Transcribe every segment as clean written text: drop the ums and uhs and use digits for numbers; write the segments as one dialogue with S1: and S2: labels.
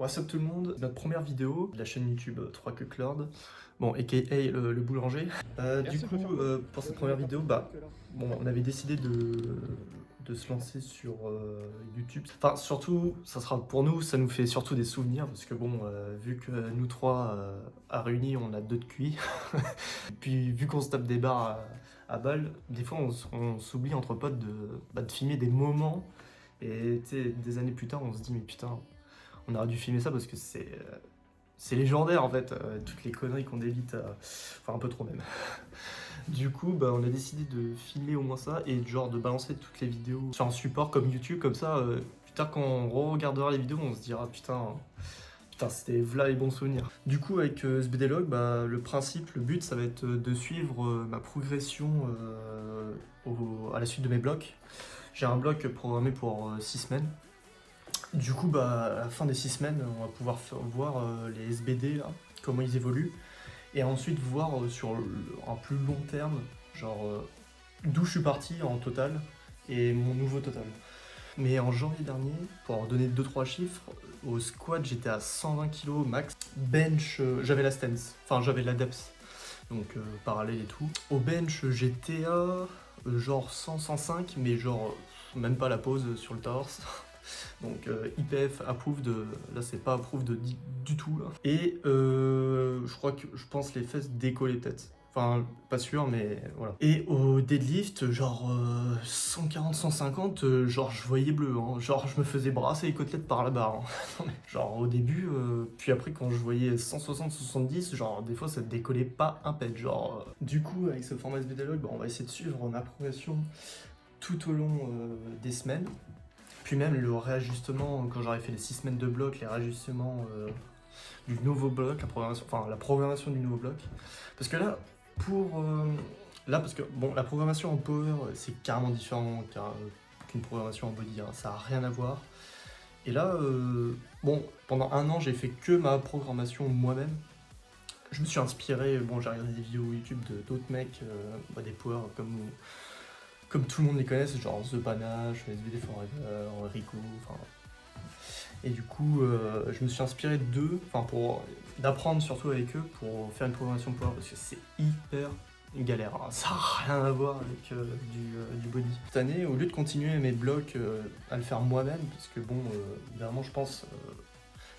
S1: What's up tout le monde, notre première vidéo de la chaîne YouTube 3 que Lord, bon aka le boulanger. Du coup pour cette première vidéo, bon, on avait décidé de se lancer sur YouTube. Enfin surtout, ça sera pour nous, ça nous fait surtout des souvenirs parce que bon, vu que nous trois à réunis on a deux de QI, puis vu qu'on se tape des barres à balles, des fois on s'oublie entre potes de filmer des moments et tu sais, des années plus tard on se dit mais putain, on aurait dû filmer ça parce que c'est légendaire en fait, toutes les conneries qu'on délite, enfin un peu trop même. Du coup, on a décidé de filmer au moins ça et genre de balancer toutes les vidéos sur un support comme YouTube, comme ça, plus tard quand on regardera les vidéos, on se dira putain, c'était v'là les bons souvenirs. Du coup, avec SBDlog, le principe, le but, ça va être de suivre ma progression à la suite de mes blocs. J'ai un bloc programmé pour 6 semaines. Du coup, à la fin des 6 semaines, on va pouvoir voir les SBD, là, comment ils évoluent, et ensuite voir sur un plus long terme, genre d'où je suis parti en total, et mon nouveau total. Mais en janvier dernier, pour donner 2-3 chiffres, au squat j'étais à 120 kg max, bench j'avais la stance, enfin j'avais la depth, donc parallèle et tout. Au bench j'étais à genre 100-105, mais genre même pas la pause sur le torse. Donc IPF approved, là c'est pas approved du tout là. Et je pense les fesses décollées peut-être. Enfin, pas sûr, mais voilà. Et au deadlift, genre 140-150, genre je voyais bleu, hein. Genre je me faisais brasser les côtelettes par la barre. Hein. Genre au début, puis après quand je voyais 160-70, genre des fois ça décollait pas un pet. Genre, du coup, avec ce format SBDlog, on va essayer de suivre ma progression tout au long des semaines. Puis même le réajustement, quand j'aurais fait les 6 semaines de bloc, les réajustements du nouveau bloc, la programmation du nouveau bloc. Parce que là, parce que bon, la programmation en power, c'est carrément différent qu'une programmation en body, hein, ça n'a rien à voir. Et là, pendant un an, j'ai fait que ma programmation moi-même. Je me suis inspiré, j'ai regardé des vidéos YouTube d'autres mecs, des power comme tout le monde les connaît, c'est genre The Panache, SBD Forever, Rico, enfin. Et du coup, je me suis inspiré d'eux, d'apprendre surtout avec eux pour faire une programmation power parce que c'est hyper galère, hein. Ça n'a rien à voir avec du body. Cette année, au lieu de continuer mes blocs à le faire moi-même, parce que évidemment, je pense,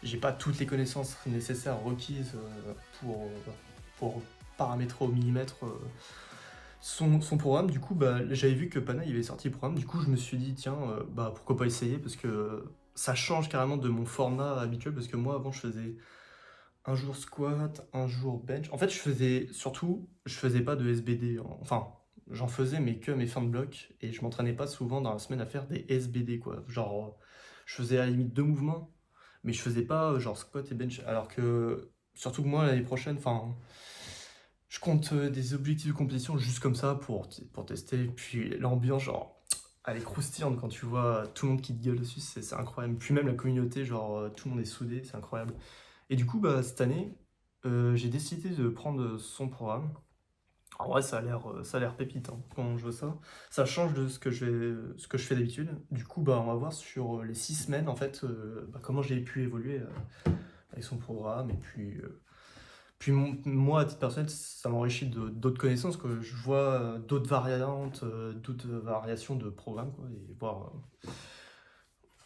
S1: j'ai pas toutes les connaissances nécessaires requises pour paramétrer au millimètre. Son programme, du coup, j'avais vu que Pana il avait sorti le programme, du coup je me suis dit tiens, pourquoi pas essayer, parce que ça change carrément de mon format habituel, parce que moi avant je faisais un jour squat, un jour bench. En fait je faisais pas de SBD, enfin j'en faisais mais que à mes fins de bloc, et je m'entraînais pas souvent dans la semaine à faire des SBD quoi, genre je faisais à la limite 2 mouvements, mais je faisais pas genre squat et bench, alors que surtout que moi l'année prochaine, je compte des objectifs de compétition juste comme ça pour tester. Puis l'ambiance, genre, elle est croustillante quand tu vois tout le monde qui te gueule dessus, c'est incroyable. Puis même la communauté, genre, tout le monde est soudé, c'est incroyable. Et du coup, cette année, j'ai décidé de prendre son programme. En vrai, ça a l'air pépite hein, quand je vois ça. Ça change de ce que je fais d'habitude. Du coup, on va voir sur les 6 semaines, en fait, comment j'ai pu évoluer avec son programme. Et puis moi, à titre personnel, ça m'enrichit d'autres connaissances, que je vois d'autres variantes, d'autres variations de programmes, quoi, et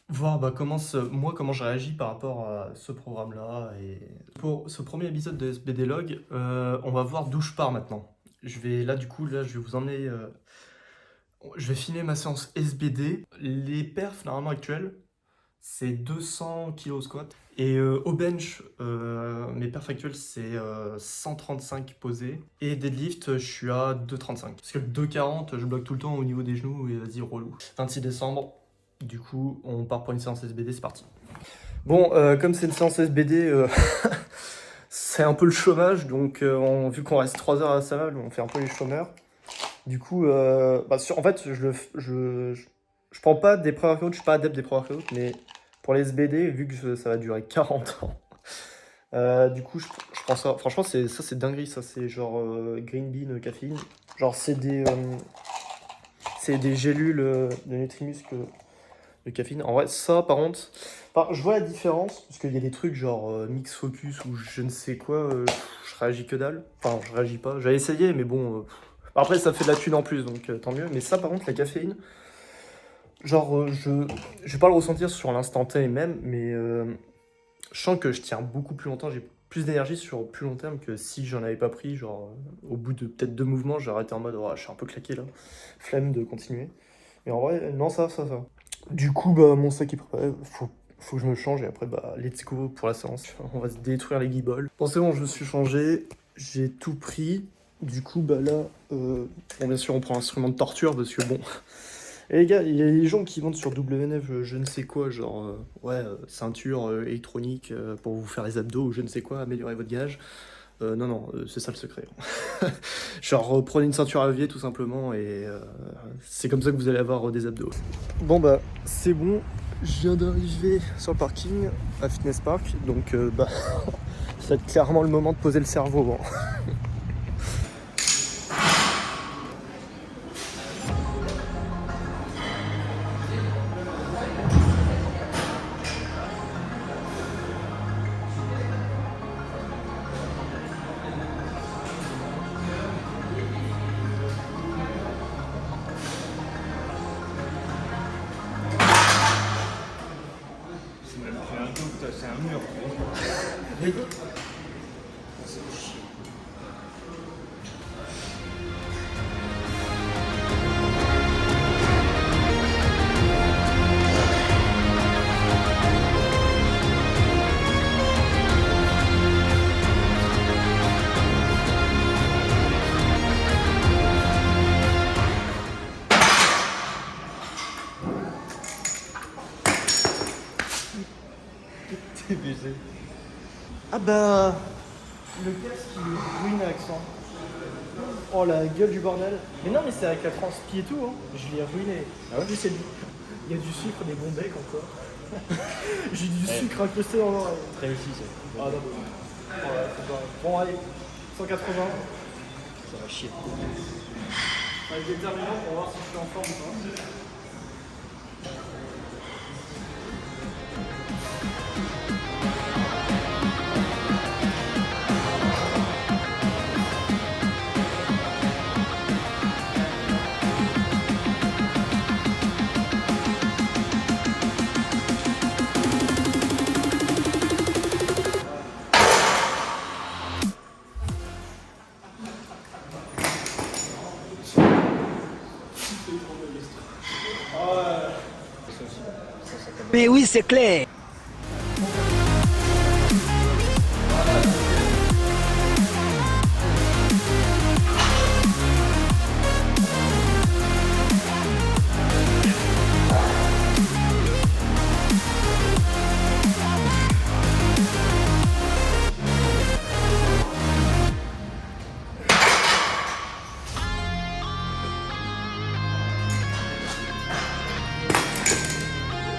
S1: voir comment je réagis par rapport à ce programme-là. Et pour ce premier épisode de SBDlog, on va voir d'où je pars maintenant. Là, je vais vous emmener. Je vais filmer ma séance SBD. Les perfs, normalement actuels, c'est 200 kg au squat. Et au bench, mes perfs actuels, c'est 135 posés. Et deadlift, je suis à 2,35. Parce que le 2,40, je bloque tout le temps au niveau des genoux et vas-y, relou. 26 décembre, du coup, on part pour une séance SBD, c'est parti. Bon, comme c'est une séance SBD, c'est un peu le chômage. Donc, vu qu'on reste 3 heures à la salle, on fait un peu les chômeurs. Du coup, en fait, je prends pas des pré-workouts, je suis pas adepte des pré-workouts, mais pour les SBD, vu que ça va durer 40 ans, du coup, je prends ça. Franchement, c'est dinguerie, ça, c'est genre green bean caféine. Genre, c'est des gélules de Nutrimuscle de caféine. En vrai, ça, par contre, Enfin, je vois la différence, parce qu'il y a des trucs genre mix focus ou je ne sais quoi, je réagis que dalle. Enfin, je réagis pas. J'avais essayé, mais bon. Après, ça fait de la thune en plus, donc tant mieux. Mais ça, par contre, la caféine, genre, je vais pas le ressentir sur l'instant T même, mais je sens que je tiens beaucoup plus longtemps. J'ai plus d'énergie sur plus long terme que si j'en avais pas pris. Genre, au bout de peut-être 2 mouvements, j'ai arrêté en mode, oh, je suis un peu claqué là. Flemme de continuer. Mais en vrai, non, ça. Du coup, bah, mon sac est préparé. Faut que je me change et après, bah, let's go pour la séance. On va se détruire les guibolles. Bon, c'est bon, je me suis changé. J'ai tout pris. Du coup, bah là, bon, bien sûr, on prend l'instrument de torture parce que bon. Et les gars, il y a des gens qui vendent sur WNF je ne sais quoi, genre, ceinture électronique pour vous faire les abdos ou je ne sais quoi, améliorer votre gage. Non, c'est ça le secret. Genre, prenez une ceinture à levier tout simplement et c'est comme ça que vous allez avoir des abdos. Bon bah, c'est bon, je viens d'arriver sur le parking à Fitness Park, donc bah, ça va être clairement le moment de poser le cerveau. Hein.
S2: C'est un mur. T'es baisé.
S1: Ah bah, le casque il est ruiné accent. Oh la gueule du bordel. Mais non mais c'est avec la transpi et tout, hein. Je l'ai ruiné.
S2: Ah ouais?
S1: Il y a du sucre, des bons becs encore. J'ai du sucre incrusté dans l'oreille.
S2: Très réussi ça.
S1: Ah non, ouais, c'est pareil. Bon allez, 180.
S2: Ça va chier.
S1: Avec déterminant pour voir si je suis en forme ou pas.
S3: Mais oui, c'est clair.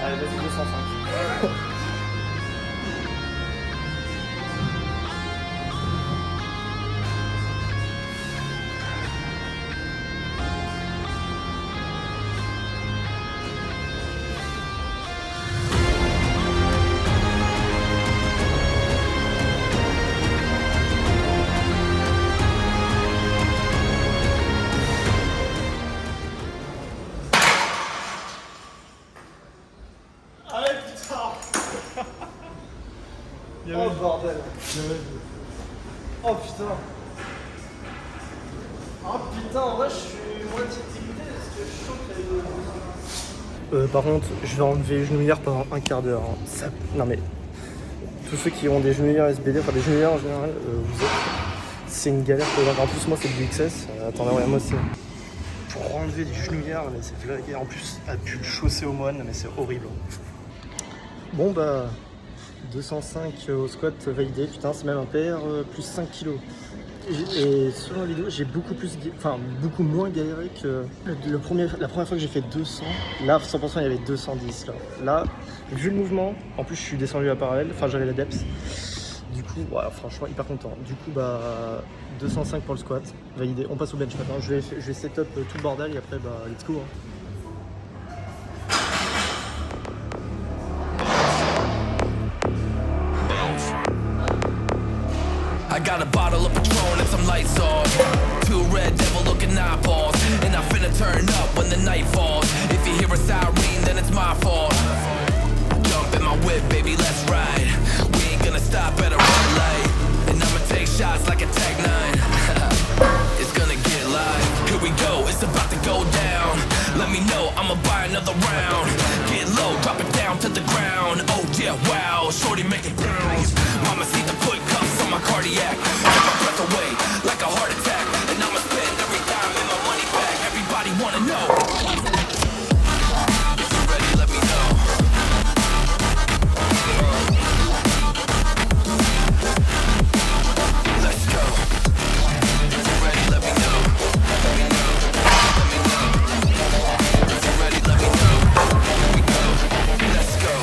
S1: Allez, vas-y, 205. Oh bordel. Oh putain. Oh putain, en vrai je suis moitié dégoûté parce que je sens qu'il y a par contre, je vais enlever les genouillères pendant un quart d'heure. Hein. Ça... Non mais, tous ceux qui ont des genouillères SBD, enfin des genouillères en général, vous êtes... C'est une galère pour en plus moi c'est du XS. Attendez, ouais, moi c'est... Pour enlever des genouillères, mais c'est blagué. En plus, à pu le chausser au moine, mais c'est horrible. Bon bah... 205 au squat validé, putain c'est même un PR plus 5 kg. Et selon la vidéo, j'ai beaucoup moins galéré que la première fois que j'ai fait 200. Là, 100% il y avait 210 là. Là, vu le mouvement, en plus je suis descendu à parallèle, enfin j'avais la depth. Du coup, voilà, franchement hyper content. Du coup, bah 205 pour le squat, validé. On passe au bench maintenant. Je vais setup tout le bordel et après, bah let's go. Hein.
S4: I got a bottle of Patron and some lights off. Two red devil looking eyeballs. And I'm finna turn up when the night falls. If you hear a siren, then it's my fault. Jump in my whip, baby, let's ride. We ain't gonna stop at a red light. And I'ma take shots like a Tech 9. It's gonna get live. Here we go, it's about to go down. Let me know, I'ma buy another round. Get low, drop it down to the ground. Oh yeah, wow, shorty make it bounce. Mama see the put cuffs on my cardiac. Take my breath away like a heart attack. And I'ma spend every dime in my money back. Everybody wanna know. If you're ready, let me know. Let's go. If you're ready, let me know. Let me know. Let me know. If you're ready, let me know. Here we go. Let's go.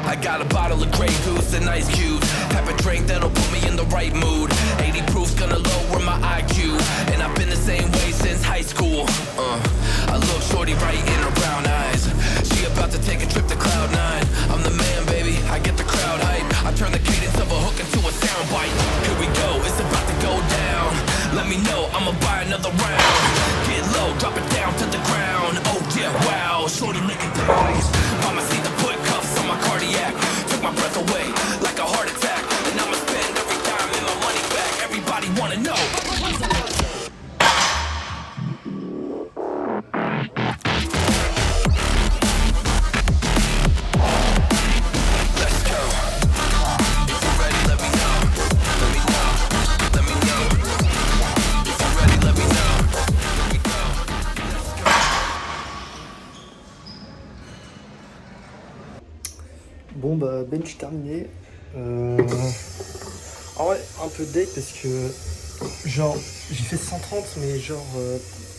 S4: I got a bottle of Grey Goose and ice cubes. Type of drink that'll put me in the right mood. 80 proof's gonna lower my IQ. And I've been the same way since high school. I look shorty right in her brown eyes. She about to take a trip to Cloud 9. I'm the man, baby, I get the crowd hype. I turn the cadence of a hook into a soundbite. Here we go, it's about to go down. Let me know, I'ma buy another round. Get low, drop it down to the ground. Oh yeah, wow, shorty make it bounce. Mama see the put cuffs on my cardiac. Took my breath away like a heart attack. And I'ma spend every dime in my money back. Everybody wanna know. Let's go. If you're ready, let me know. Let me know. Let me know. If you're ready, let me know. Here we go. Let's go.
S1: Bon bah bench terminé. En vrai un peu deck parce que genre j'ai fait 130 mais genre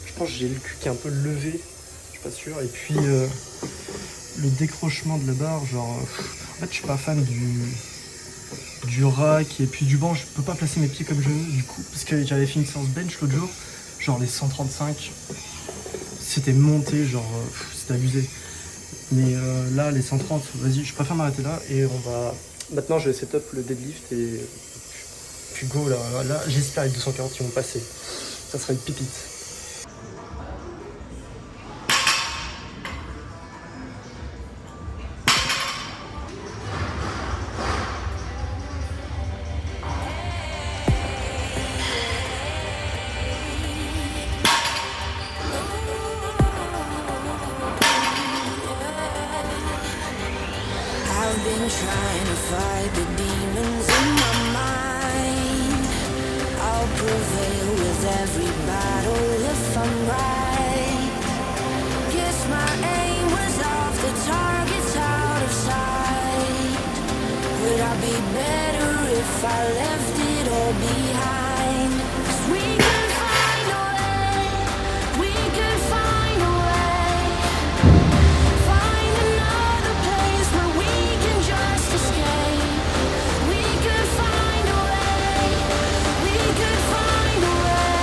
S1: je pense que j'ai le cul qui est un peu levé, je suis pas sûr. Et puis le décrochement de la barre, genre en fait je suis pas fan du rack et puis du banc, je peux pas placer mes pieds comme je veux du coup parce que j'avais fait une séance bench l'autre jour, genre les 135 c'était monté, genre c'était abusé. Mais là, les 130, vas-y, je préfère m'arrêter là et on va... Maintenant, je vais setup le deadlift et puis go, là j'espère les 240 qui vont passer. Ça sera une pépite.
S5: I've been trying to fight the demons in my mind. I'll prevail with every battle if I'm right. Guess my aim was off, the target's out of sight. Would I be better if I left it all behind? 'Cause we could find a way, we could find a way. Find another place where we can just escape. We could find a way, we could find a way.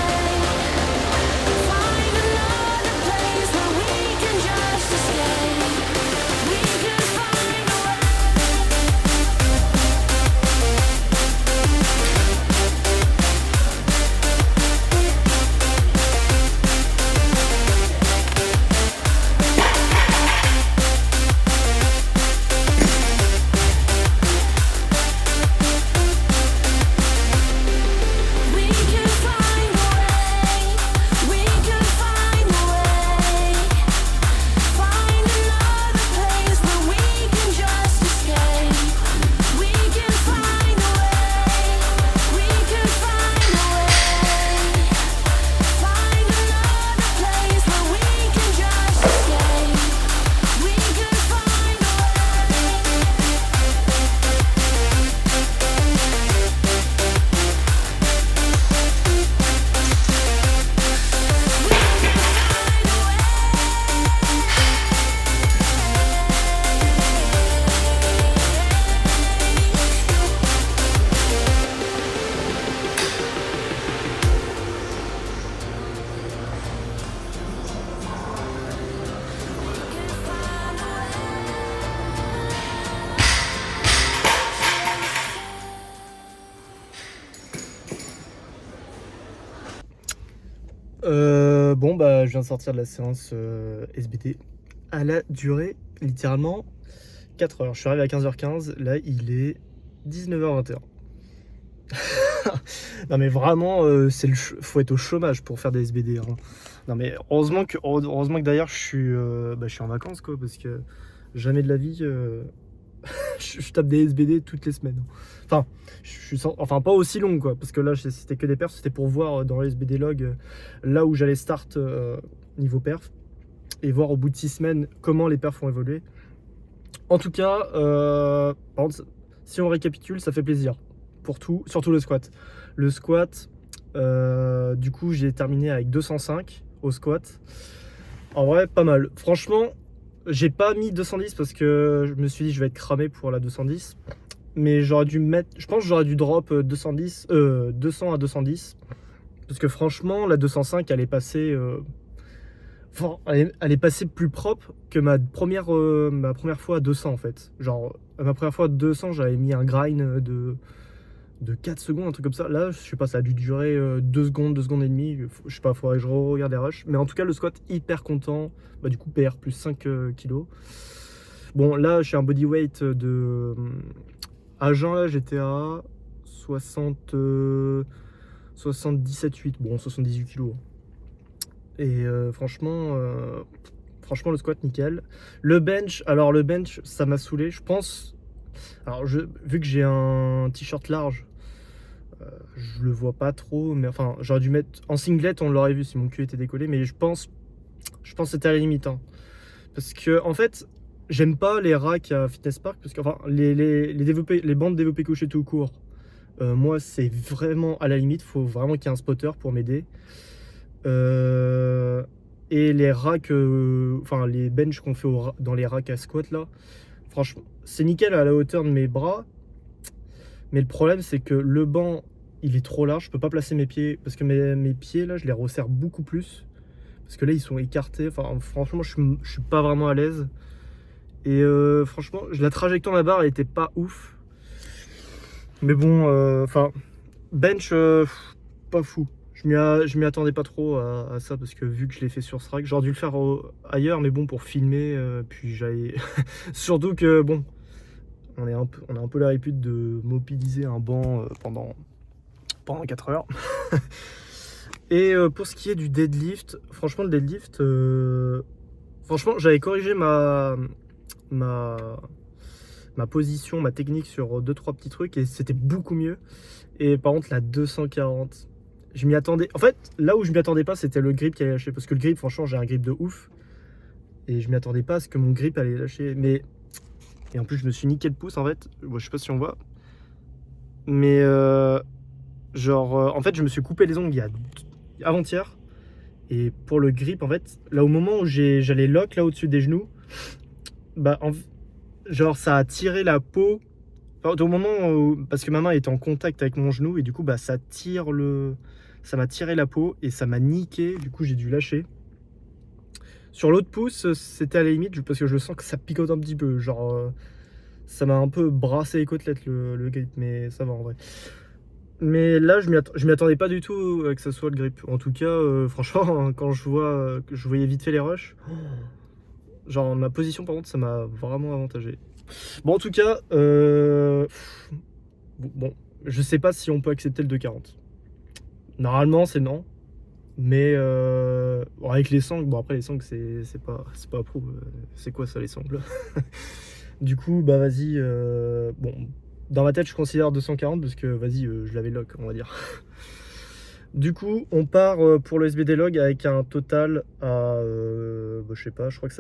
S5: Find another place where we can just escape. We could find a way.
S1: Bon, bah, je viens de sortir de la séance SBD. Elle a duré littéralement 4 heures. Je suis arrivé à 15h15. Là, il est 19h21. Non, mais vraiment, faut être au chômage pour faire des SBD. Hein. Non, mais heureusement que d'ailleurs, je suis en vacances, quoi, parce que jamais de la vie, je tape des SBD toutes les semaines. Enfin, enfin pas aussi long, quoi, parce que là, c'était que des perfs. C'était pour voir dans les SBD log là où j'allais start niveau perf et voir au bout de 6 semaines comment les perfs ont évolué. En tout cas, par contre, si on récapitule, ça fait plaisir pour tout, surtout le squat. Le squat, du coup, j'ai terminé avec 205 au squat. En vrai, pas mal. Franchement, j'ai pas mis 210 parce que je me suis dit je vais être cramé pour la 210. Mais j'aurais dû mettre, je pense que j'aurais dû drop 200 à 210. Parce que franchement, la 205, elle est passée... elle est passée plus propre que ma première fois à 200 en fait. Genre, ma première fois à 200, j'avais mis un grind de 4 secondes, un truc comme ça. Là, je sais pas, ça a dû durer 2 secondes et demie. Je sais pas, faudrait que je regarde les rushs. Mais en tout cas, le squat, hyper content. Bah, du coup, PR plus 5 kilos. Bon, là, je suis un bodyweight de... À jeun, là, j'étais à 77,8. Bon, 78 kilos. Et franchement, le squat, nickel. Le bench, ça m'a saoulé. Je pense... Alors, vu que j'ai un t-shirt large, je le vois pas trop. Mais enfin, j'aurais dû mettre... En singlet, on l'aurait vu si mon cul était décollé. Mais je pense que c'était à la limite. Hein. Parce que, en fait, j'aime pas les racks à Fitness Park. Parce que, enfin, les bandes développées couchées tout court, moi, c'est vraiment à la limite. Il faut vraiment qu'il y ait un spotter pour m'aider. Et les racks, enfin les benches qu'on fait dans les racks à squat là, franchement, c'est nickel à la hauteur de mes bras. Mais le problème, c'est que le banc, il est trop large. Je peux pas placer mes pieds parce que mes pieds là, je les resserre beaucoup plus. Parce que là, ils sont écartés. Enfin, franchement, je suis pas vraiment à l'aise. Et franchement, la trajectoire de la barre, elle était pas ouf. Mais bon, enfin, bench, pas fou. Je m'y attendais pas trop à ça parce que vu que je l'ai fait sur Strack, j'aurais dû le faire ailleurs, mais bon, pour filmer, puis j'allais... Surtout que, bon, on a un peu la répute de mobiliser un banc pendant 4 heures. Et pour ce qui est du deadlift, franchement, le deadlift, franchement, j'avais corrigé ma position, ma technique sur 2-3 petits trucs et c'était beaucoup mieux. Et par contre, la 240... Je m'y attendais. En fait, là où je m'y attendais pas, c'était le grip qui allait lâcher. Parce que le grip, franchement, j'ai un grip de ouf. Et je m'y attendais pas à ce que mon grip allait lâcher. Et en plus, je me suis niqué le pouce, en fait. Bon, je sais pas si on voit. Mais, en fait, je me suis coupé les ongles avant-hier. Et pour le grip, en fait, là, au moment où j'allais lock, là, au-dessus des genoux, bah, ça a tiré la peau. Enfin, au moment où... Parce que ma main était en contact avec mon genou. Et du coup, bah, ça m'a tiré la peau et ça m'a niqué, du coup j'ai dû lâcher. Sur l'autre pouce, c'était à la limite parce que je sens que ça picote un petit peu, genre ça m'a un peu brassé les côtelettes le grip, mais ça va en vrai. Mais là je m'y attendais pas du tout que ça soit le grip. En tout cas, franchement, quand je voyais vite fait les rushs, genre ma position par contre ça m'a vraiment avantagé. Bon en tout cas, bon, je sais pas si on peut accepter le 240. Normalement c'est non, mais avec les sangles, bon après les sangles c'est pas approuvé, c'est quoi ça les sangles? Du coup bah vas-y, bon dans ma tête je considère 240 parce que vas-y je l'avais lock on va dire. Du coup on part pour le SBD log avec un total à, je sais pas, je crois que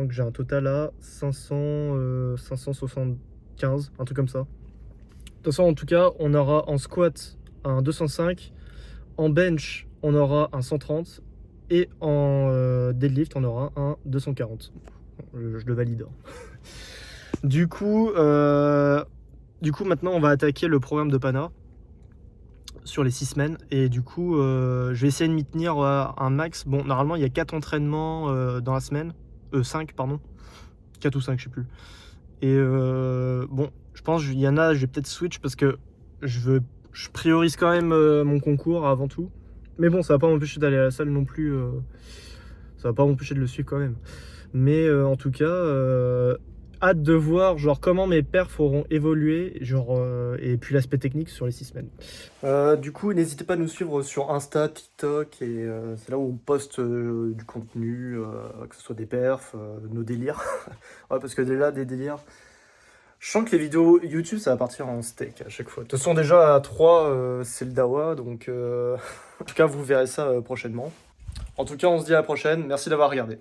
S1: j'ai un total à 575, un truc comme ça. De toute façon en tout cas on aura en squat un 205. En bench, on aura un 130 et en deadlift, on aura un 240. Je le valide. Du coup, maintenant, on va attaquer le programme de Pana sur les 6 semaines. Et du coup, je vais essayer de m'y tenir un max. Bon, normalement, il y a 4 entraînements dans la semaine. 5, pardon. 4 ou 5, je sais plus. Et bon, je pense qu'il y en a, je vais peut-être switch parce que je priorise quand même mon concours avant tout. Mais bon, ça va pas m'empêcher d'aller à la salle non plus. Ça va pas m'empêcher de le suivre quand même. Mais en tout cas, hâte de voir genre comment mes perfs auront évolué, genre et puis l'aspect technique sur les 6 semaines. Du coup, n'hésitez pas à nous suivre sur Insta, TikTok, et c'est là où on poste du contenu, que ce soit des perfs, nos délires. Ouais, parce que là, des délires. Je sens que les vidéos YouTube, ça va partir en steak à chaque fois. De toute façon, déjà à 3, c'est le Dawa, donc en tout cas, vous verrez ça prochainement. En tout cas, on se dit à la prochaine. Merci d'avoir regardé.